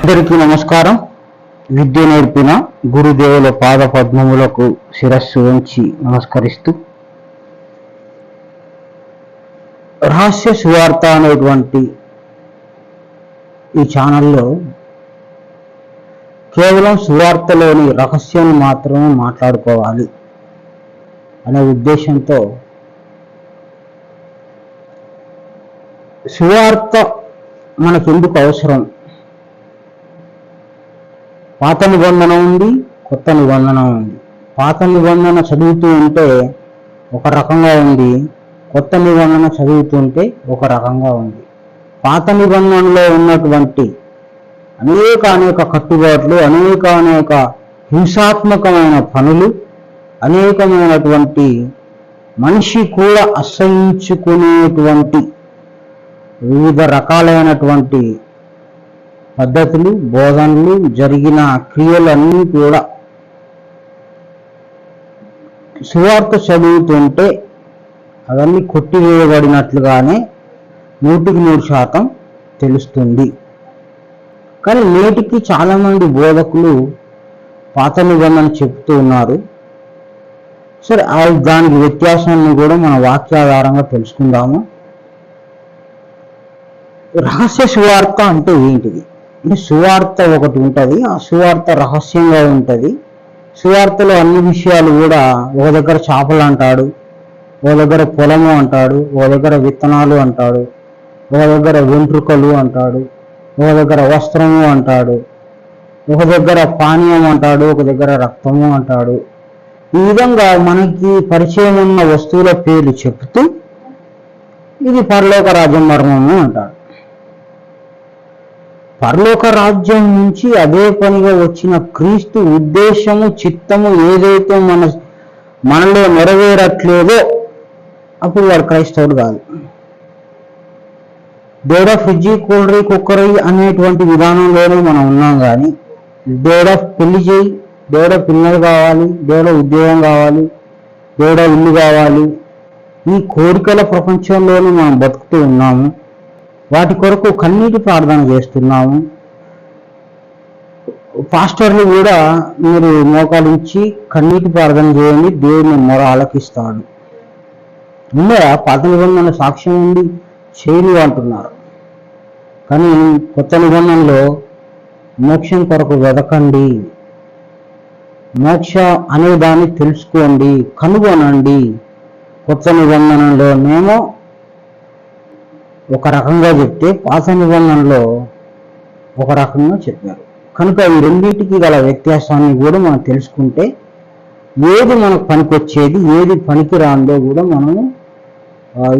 అందరికీ నమస్కారం. విద్య నేర్పిన గురుదేవుల పాద పద్మములకు శిరస్సు వంచి నమస్కరిస్తూ, రహస్య సువార్త అనేటువంటి ఈ ఛానల్లో కేవలం సువార్తలోని రహస్యాన్ని మాత్రమే మాట్లాడుకోవాలి అనే ఉద్దేశంతో సువార్త మనకెందుకు అవసరం, పాత నిబంధన ఉంది, కొత్త నిబంధన ఉంది. పాత నిబంధన చదువుతూ ఉంటే ఒక రకంగా ఉంది, కొత్త నిబంధన చదువుతుంటే ఒక రకంగా ఉంది. పాత నిబంధనలో ఉన్నటువంటి అనేక కట్టుబాట్లు, అనేక హింసాత్మకమైన పనులు, అనేకమైనటువంటి మనిషి కూడా అసహించుకునేటువంటి వివిధ రకాలైనటువంటి పద్ధతులు, బోధనలు, జరిగిన క్రియలన్నీ కూడా సువార్త చదువుతుంటే అవన్నీ కొట్టివేయబడినట్లుగానే 100% తెలుస్తుంది. కానీ నేటికి చాలామంది బోధకులు పాత నిబంధన చెప్తూ ఉన్నారు. సరే, దానికి వ్యత్యాసాన్ని కూడా మన వాక్యాధారంగా తెలుసుకుందాము. రహస్య సువార్త అంటే ఏంటిది? అంటే సువార్త ఒకటి ఉంటుంది, ఆ సువార్త రహస్యంగా ఉంటుంది. సువార్తలో అన్ని విషయాలు కూడా ఒక దగ్గర చేపలు అంటాడు, ఒక దగ్గర పొలము అంటాడు, ఒక దగ్గర విత్తనాలు అంటాడు, ఒక దగ్గర వెంట్రుకలు అంటాడు, ఒక దగ్గర వస్త్రము అంటాడు, ఒక దగ్గర పానీయం అంటాడు, ఒక దగ్గర రక్తము అంటాడు. ఈ విధంగా మనకి పరిచయం ఉన్న వస్తువుల పేర్లు చెప్తూ ఇది పరలోక రాజ్యం మర్మము అంటాడు. పరలోక రాజ్యం నుంచి అదే పనిగా వచ్చిన క్రీస్తు ఉద్దేశము, చిత్తము ఏదైతే మనలో నెరవేరట్లేదో అప్పుడు వాడు క్రైస్తవుడు కాదు. దేవుడా ఫ్రిడ్జి, కూలరీ, కుక్కరీ అనేటువంటి విధానంలోనే మనం ఉన్నాం. కానీ దేవుడా పెళ్లి చేయి, దేవుడా పిల్లలు కావాలి, దేవుడా ఉద్యోగం కావాలి, దేవుడా ఇల్లు కావాలి, ఈ కోరికల ప్రపంచంలోనే మనం బతుకుతూ ఉన్నాము. వాటి కొరకు కన్నీటి ప్రార్థన చేస్తున్నాము. పాస్టర్లు కూడా మీరు మోకాలించి కన్నీటి ప్రార్థన చేయండి, దేవుని మొర ఆలకిస్తాడు. ఉన్నారా? పాత నిబంధన సాక్ష్యం ఉంది, చేయలు అంటున్నారు. కానీ కొత్త నిబంధనలో మోక్షం కొరకు వెతకండి, మోక్ష అనే దాన్ని తెలుసుకోండి, కనుగొనండి. కొత్త నిబంధనలోనేమో ఒక రకంగా చెప్తే పాత నిబంధనలో ఒక రకంగా చెప్పారు. కనుక ఈ రెండింటికి గల వ్యత్యాసాన్ని కూడా మనం తెలుసుకుంటే ఏది మనకు పనికొచ్చేది, ఏది పనికి రాందో కూడా మనము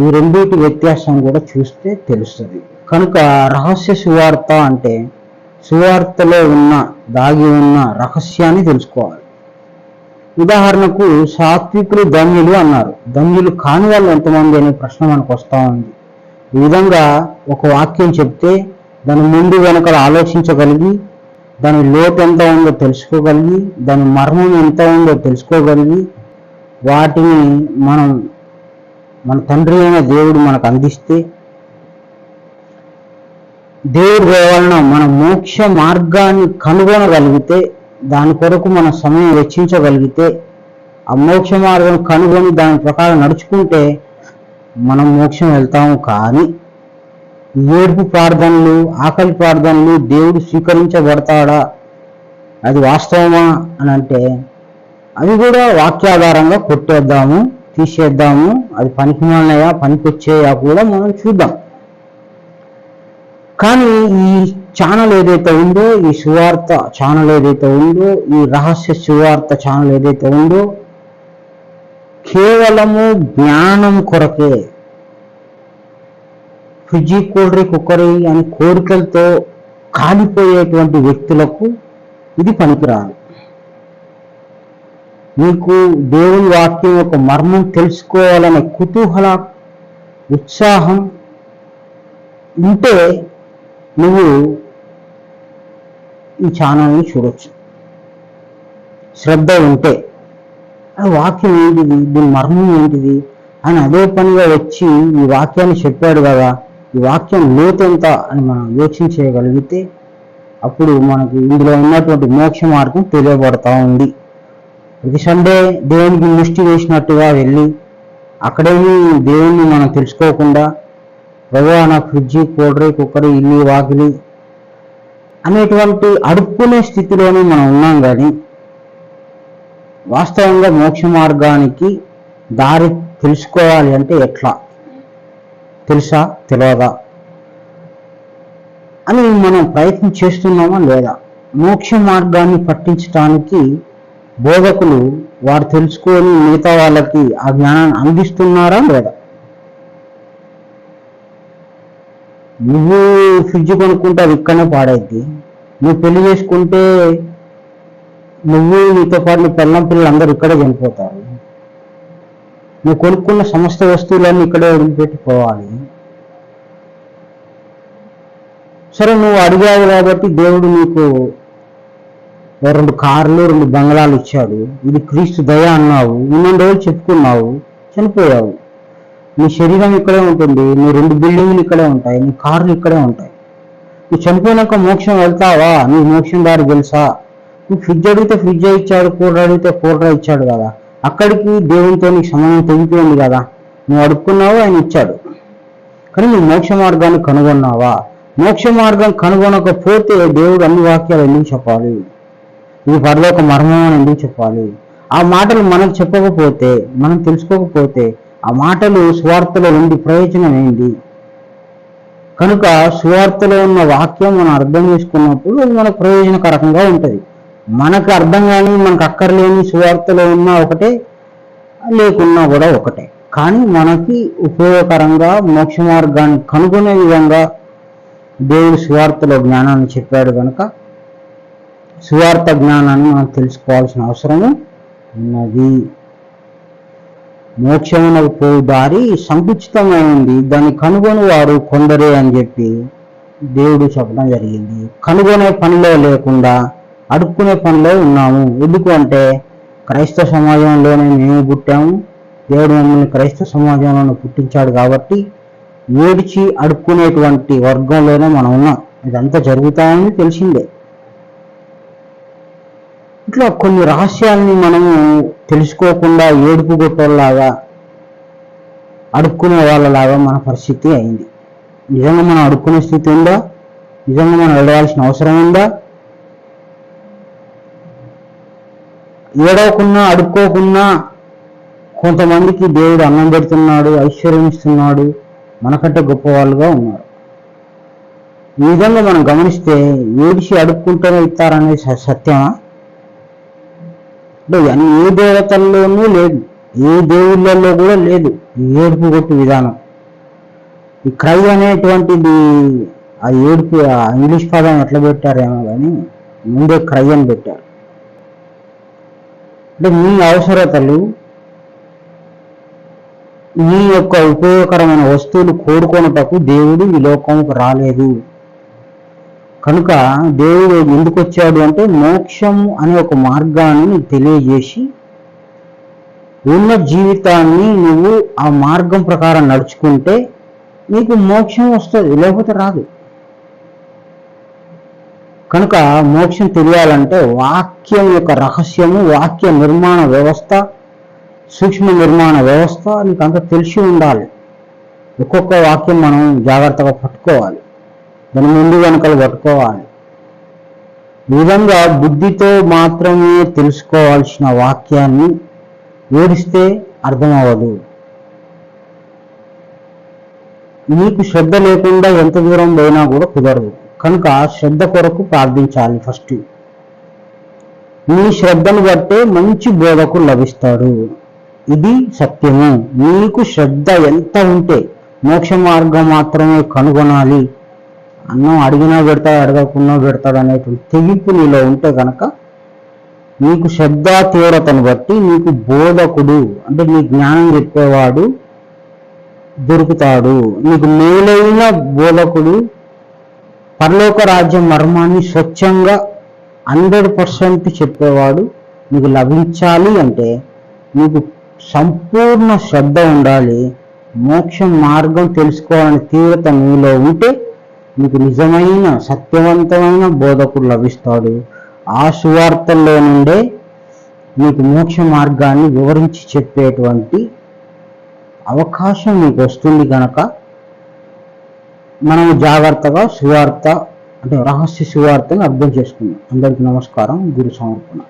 ఈ రెండింటి వ్యత్యాసం కూడా చూస్తే తెలుస్తుంది. కనుక రహస్య సువార్త అంటే సువార్తలో దాగి ఉన్న రహస్యాన్ని తెలుసుకోవాలి. ఉదాహరణకు సాత్వికులు ధన్యులు అన్నారు. ధన్యులు కాని వాళ్ళు ఎంతమంది అనే ప్రశ్న మనకు వస్తూ ఉంది. ఈ విధంగా ఒక వాక్యం చెప్తే దాని ముందు వెనకల ఆలోచించగలిగి, దాని లోటు ఎంత ఉందో తెలుసుకోగలిగి, దాని మర్మం ఎంత ఉందో తెలుసుకోగలిగి, వాటిని మన తండ్రి అయిన దేవుడు మనకు అందిస్తే, దేవుడి వలన మన మోక్ష మార్గాన్ని కనుగొనగలిగితే, దాని కొరకు మన సమయం వెచ్చించగలిగితే, ఆ మోక్ష మార్గం కనుగొని దాని ప్రకారం నడుచుకుంటే మనం మోక్షం వెళ్తాము. కానీ ఏడుపు ప్రార్థనలు, ఆకలి ప్రార్థనలు దేవుడు స్వీకరించబడతాడా, అది వాస్తవమా అని అంటే అవి కూడా వాక్యాధారంగా కొట్టేద్దాము, తీసేద్దాము. అది పనికిమాలినయా, పనికొచ్చేయా కూడా మనం చూద్దాం. కానీ ఈ ఛానల్ ఏదైతే ఉందో, ఈ సువార్త ఛానల్ ఏదైతే ఉందో, ఈ రహస్య సువార్త ఛానల్ ఏదైతే ఉందో, కేవలము జ్ఞానం కొరకే. ఫ్రిడ్జి, కూలరీ, కుక్కరీ అని కోరికలతో కాలిపోయేటువంటి వ్యక్తులకు ఇది పనికిరాదు. నీకు దేవుని వాక్యం యొక్క మర్మం తెలుసుకోవాలనే కుతూహల, ఉత్సాహం ఉంటే నువ్వు ఈ ఛానల్ని చూడొచ్చు. శ్రద్ధ ఉంటే ఆ వాక్యం ఏంటిది, దీని మర్మం ఏంటిది అని అదే పనిగా వచ్చి ఈ వాక్యాన్ని చెప్పాడు కదా, ఈ వాక్యం లోతెంత అని మనం యోచించగలిగితే అప్పుడు మనకి ఇందులో ఉన్నటువంటి మోక్ష మార్గం తెలియబడతా ఉంది. ప్రతి సండే దేవునికి ముష్టి వేసినట్టుగా వెళ్ళి అక్కడేమి దేవుణ్ణి మనం తెలుసుకోకుండా ప్రభువా నా ఫ్రిడ్జి, కూలర్, కుక్కర్, ఇల్లు, వాకిలి అనేటువంటి అడుక్కునే స్థితిలోనే మనం ఉన్నాం. కానీ వాస్తవంగా మోక్ష మార్గానికి దారి తెలుసుకోవాలి అంటే ఎట్లా, తెలుసా తెలియదా అని మనం ప్రయత్నం చేస్తున్నామా లేదా? మోక్ష మార్గాన్ని పట్టించడానికి బోధకులు వారు తెలుసుకొని మిగతా వాళ్ళకి ఆ జ్ఞానాన్ని అందిస్తున్నారా లేదా? నువ్వు ఫ్రిడ్జ్ కొనుక్కుంటే అది ఇక్కడనే పాడైద్ది. నువ్వు పెళ్లి చేసుకుంటే నువ్వు నీతో పాటు నీ పిల్లలు అందరూ ఇక్కడే చనిపోతారు. నువ్వు కొనుక్కున్న సమస్త వస్తువులన్నీ ఇక్కడే వదిలిపెట్టిపోవాలి. సరే, నువ్వు అడిగావు కాబట్టి దేవుడు నీకు 2 కార్లు 2 బంగ్లాలు ఇచ్చాడు. ఇది క్రీస్తు దయ అన్నావు, ఉన్న రోజులు చెప్పుకున్నావు, చనిపోయావు. నీ శరీరం ఇక్కడే ఉంటుంది, నీ 2 బిల్డింగ్లు ఇక్కడే ఉంటాయి, నీ కార్లు ఇక్కడే ఉంటాయి. నువ్వు చనిపోయినాక మోక్షం వెళ్తావా? నీ మోక్షం దారి తెలుసా? నువ్వు ఫ్రిడ్జ్ అడిగితే ఫ్రిడ్జ్ ఇచ్చాడు, కూలర్ అడిగితే కూలర్ ఇచ్చాడు కదా. అక్కడికి దేవునితో నీకు సంబంధం తెగిపోయింది కదా. నువ్వు అడుక్కున్నావు, ఆయన ఇచ్చాడు. కానీ నువ్వు మోక్ష మార్గాన్ని కనుగొన్నావా? మోక్ష మార్గం కనుగొనకపోతే దేవుడు అన్ని వాక్యాలు ఎందుకు చెప్పాలి? ఇది పరలోక మర్మం అని ఎందుకు చెప్పాలి? ఆ మాటలు మనకు చెప్పకపోతే, మనం తెలుసుకోకపోతే ఆ మాటలు సువార్తలో ఉండి ప్రయోజనం ఏంటి? కనుక సువార్తలో ఉన్న వాక్యం మనం అర్థం చేసుకున్నప్పుడు అది మనకు ప్రయోజనకరంగా ఉంటుంది. మనకు అర్థం కానీ మనకు అక్కర్లేని సువార్తలో ఉన్నా ఒకటే, లేకున్నా కూడా ఒకటే. కానీ మనకి ఉపయోగకరంగా మోక్ష మార్గాన్ని కనుగొనే విధంగా దేవుడు సువార్తలో జ్ఞానాన్ని చెప్పాడు. కనుక సువార్త జ్ఞానాన్ని మనం తెలుసుకోవాల్సిన అవసరము ఉన్నది. మోక్షమునకు పోవు దారి సంకుచితమైంది, దాన్ని కనుగొని వారు కొందరే అని చెప్పి దేవుడు చెప్పడం జరిగింది. కనుగొనే పనిలో లేకుండా అడుక్కునే పనిలో ఉన్నాము. ఎందుకు అంటే క్రైస్తవ సమాజంలోనే మేము పుట్టాము, దేవుడు మమ్మల్ని క్రైస్తవ సమాజంలోనే పుట్టించాడు కాబట్టి ఏడ్చి అడుక్కునేటువంటి వర్గంలోనే మనం ఉన్నాం. ఇదంతా జరుగుతామని తెలిసిందే. ఇట్లా కొన్ని రహస్యాల్ని మనము తెలుసుకోకుండా ఏడుపు గొట్టలాగా అడుక్కునే వాళ్ళలాగా మన పరిస్థితి అయింది. నిజంగా మనం అడుక్కునే స్థితి ఉందా? నిజంగా మనం వెళ్ళవలసిన అవసరం ఉందా? ఏడవకున్నా అడుక్కోకున్నా కొంతమందికి దేవుడు అన్నం పెడుతున్నాడు, ఐశ్వర్యం ఇస్తున్నాడు, మనకంటే గొప్ప వాళ్ళుగా ఉన్నారు. ఈ విధంగా మనం గమనిస్తే ఏడిచి అడుక్కుంటూనే ఇస్తారనేది సత్యమా? అని ఏ దేవతల్లోనూ లేదు, ఏ దేవుళ్ళల్లో కూడా లేదు ఈ ఏడుపు కొట్టు విధానం. ఈ క్రై అనేటువంటిది ఆ ఏడుపు ఇంగ్లీష్ పదం ఎట్లా పెట్టారేమో కానీ ముందే క్రై అని పెట్టారు. అంటే మీ అవసరతలు, మీ యొక్క ఉపయోగకరమైన వస్తువులు కోరుకొనుటకు దేవుడు ఈ లోకంకు రాలేదు. కనుక దేవుడు ఎందుకు వచ్చాడు అంటే మోక్షం అనే ఒక మార్గాన్ని తెలియజేసి ఉన్న జీవితాన్ని నువ్వు ఆ మార్గం ప్రకారం నడుచుకుంటే నీకు మోక్షం వస్తుంది, లేకపోతే రాదు. కనుక మోక్షం తెలియాలంటే వాక్యం యొక్క రహస్యము, వాక్య నిర్మాణ వ్యవస్థ, సూక్ష్మ నిర్మాణ వ్యవస్థ నీకు అంత తెలిసి ఉండాలి. ఒక్కొక్క వాక్యం మనం జాగ్రత్తగా పట్టుకోవాలి, దాని ముందు వెనుకలు పట్టుకోవాలి. ఈ విధంగా బుద్ధితో మాత్రమే తెలుసుకోవాల్సిన వాక్యాన్ని ఏడిస్తే అర్థం అవ్వదు. నీకు శ్రద్ధ లేకుండా ఎంత దూరం పోయినా కూడా కుదరదు. కనుక శ్రద్ధ కొరకు ప్రార్థించాలి. ఫస్ట్ నీ శ్రద్ధను బట్టే మంచి బోధకుడు లభిస్తాడు. ఇది సత్యము. నీకు శ్రద్ధ ఎంత ఉంటే మోక్ష మార్గం మాత్రమే కనుగొనాలి, అన్నం అడిగినా పెడతాడు, అడగకున్నా పెడతాడు అనేటువంటి తెగింపు నీలో ఉంటే కనుక నీకు శ్రద్ధ తీవ్రతను బట్టి నీకు బోధకుడు అంటే నీ జ్ఞానం చెప్పేవాడు దొరుకుతాడు. నీకు మేలైన బోధకుడు పరలోక రాజ్యం మర్మాన్ని స్వచ్ఛంగా 100% చెప్పేవాడు నీకు లభించాలి అంటే నీకు సంపూర్ణ శ్రద్ధ ఉండాలి. మోక్ష మార్గం తెలుసుకోవాలని తీవ్రత నీలో ఉంటే మీకు నిజమైన సత్యవంతమైన బోధకుడు లభిస్తాడు. ఆ సువార్తల్లో నుండే మీకు మోక్ష మార్గాన్ని వివరించి చెప్పేటువంటి అవకాశం మీకు వస్తుంది కనుక మనము జాగ్రత్తగా సువార్త అంటే రహస్య సువార్తను అర్థం చేసుకుందాం. అందరికీ నమస్కారం. గురు సమర్పణ.